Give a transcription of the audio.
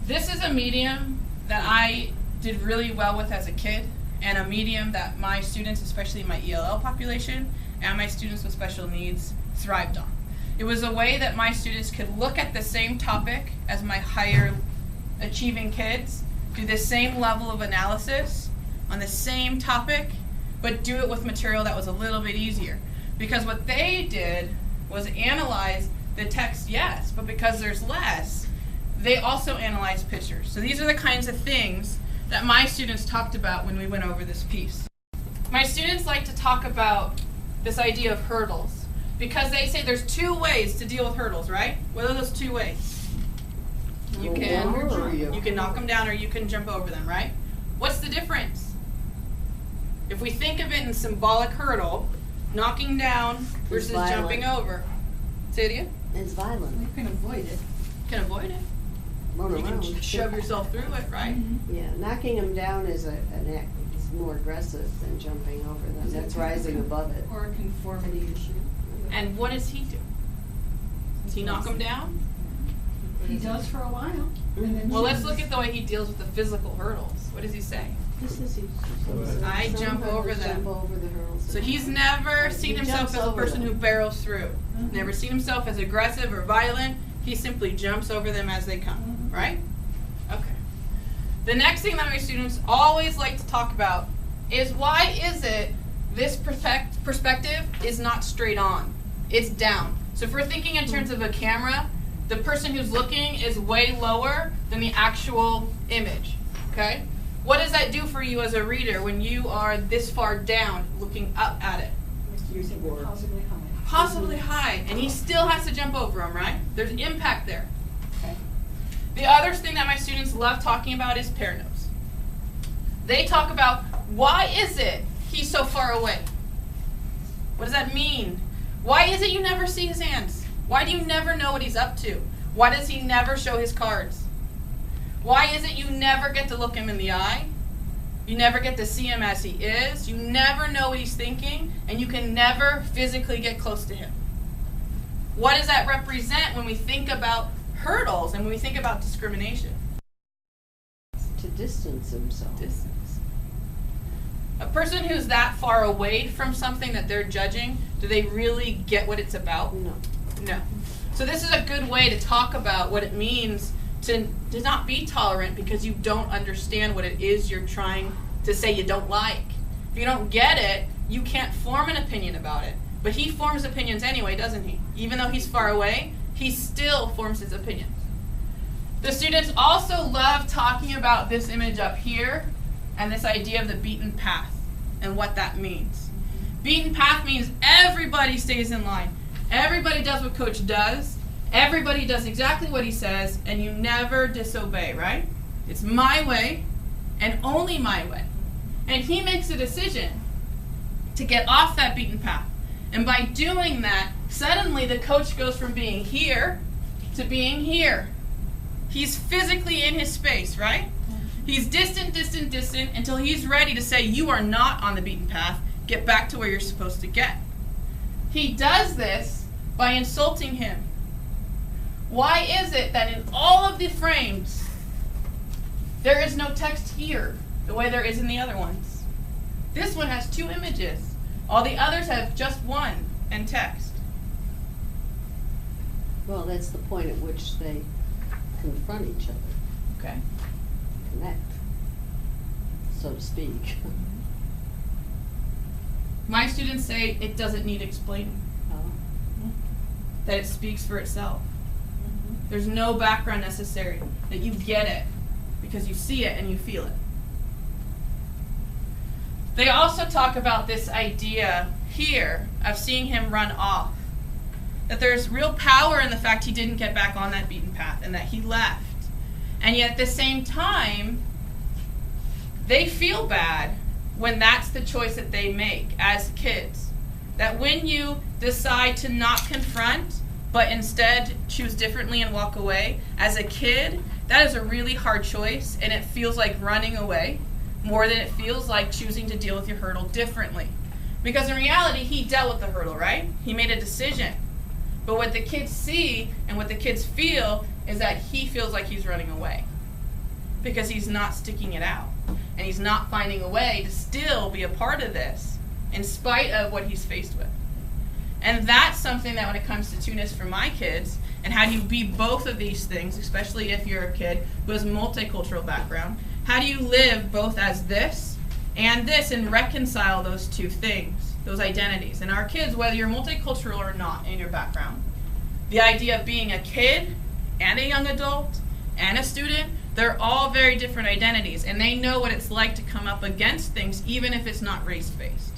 This is a medium that I did really well with as a kid, and a medium that my students, especially my ELL population, and my students with special needs thrived on. It was a way that my students could look at the same topic as my higher achieving kids, do the same level of analysis on the same topic, but do it with material that was a little bit easier. Because what they did was analyze the text, yes, but because there's less, they also analyze pictures. So these are the kinds of things that my students talked about when we went over this piece. My students like to talk about this idea of hurdles because they say there's two ways to deal with hurdles, right? What are those two ways? You can knock them down or you can jump over them, right? What's the difference? If we think of it in symbolic hurdle, knocking down versus jumping over. Say it again? It's violent. You can avoid it. You can avoid it. You can shove yourself through it, right? Mm-hmm. Yeah, knocking them down is an act. It's more aggressive than jumping over them. That's rising above it. Or a conformity issue. And what does he do? Does he knock them down? He does for a while. And then Well, let's look at the way he deals with the physical hurdles. What does he say? I jump over them. Jump over the hurdles. So he's never seen himself as a person who barrels through. Never seen himself as aggressive or violent. He simply jumps over them as they come, right? Okay. The next thing that my students always like to talk about is why is it this perspective is not straight on. It's down. So if we're thinking in terms of a camera, the person who's looking is way lower than the actual image, okay? What does that do for you as a reader when you are this far down looking up at it? possibly high. Possibly high, and he still has to jump over them, right? There's impact there. Okay. The other thing that my students love talking about is pair nose. They talk about why is it he's so far away? What does that mean? Why is it you never see his hands? Why do you never know what he's up to? Why does he never show his cards? Why is it you never get to look him in the eye? You never get to see him as he is. You never know what he's thinking, and you can never physically get close to him. What does that represent when we think about hurdles and when we think about discrimination? To distance himself. Distance. A person who's that far away from something that they're judging, do they really get what it's about? No. No. So this is a good way to talk about what it means to not be tolerant because you don't understand what it is you're trying to say you don't like. If you don't get it, you can't form an opinion about it. But he forms opinions anyway, doesn't he? Even though he's far away, he still forms his opinions. The students also love talking about this image up here and this idea of the beaten path and what that means. Beaten path means everybody stays in line. Everybody does what coach does. Everybody does exactly what he says, and you never disobey, right? It's my way and only my way. And he makes a decision to get off that beaten path. And by doing that, suddenly the coach goes from being here to being here. He's physically in his space, right? He's distant, distant, distant until he's ready to say, you are not on the beaten path. Get back to where you're supposed to get. He does this by insulting him. Why is it that in all of the frames, there is no text here the way there is in the other ones? This one has two images. All the others have just one and text. Well, that's the point at which they confront each other. Okay. Connect, so to speak. My students say it doesn't need explaining, that it speaks for itself. There's no background necessary, that you get it because you see it and you feel it. They also talk about this idea here of seeing him run off. That there's real power in the fact he didn't get back on that beaten path and that he left. And yet at the same time, they feel bad when that's the choice that they make as kids. That when you decide to not confront, but instead choose differently and walk away, as a kid, that is a really hard choice, and it feels like running away more than it feels like choosing to deal with your hurdle differently. Because in reality, he dealt with the hurdle, right? He made a decision. But what the kids see and what the kids feel is that he feels like he's running away. because he's not sticking it out. And he's not finding a way to still be a part of this in spite of what he's faced with. And that's something that when it comes to two-ness for my kids, and how do you be both of these things, especially if you're a kid who has a multicultural background, how do you live both as this and this and reconcile those two things, those identities? And our kids, whether you're multicultural or not in your background, the idea of being a kid and a young adult and a student, they're all very different identities, and they know what it's like to come up against things even if it's not race-based.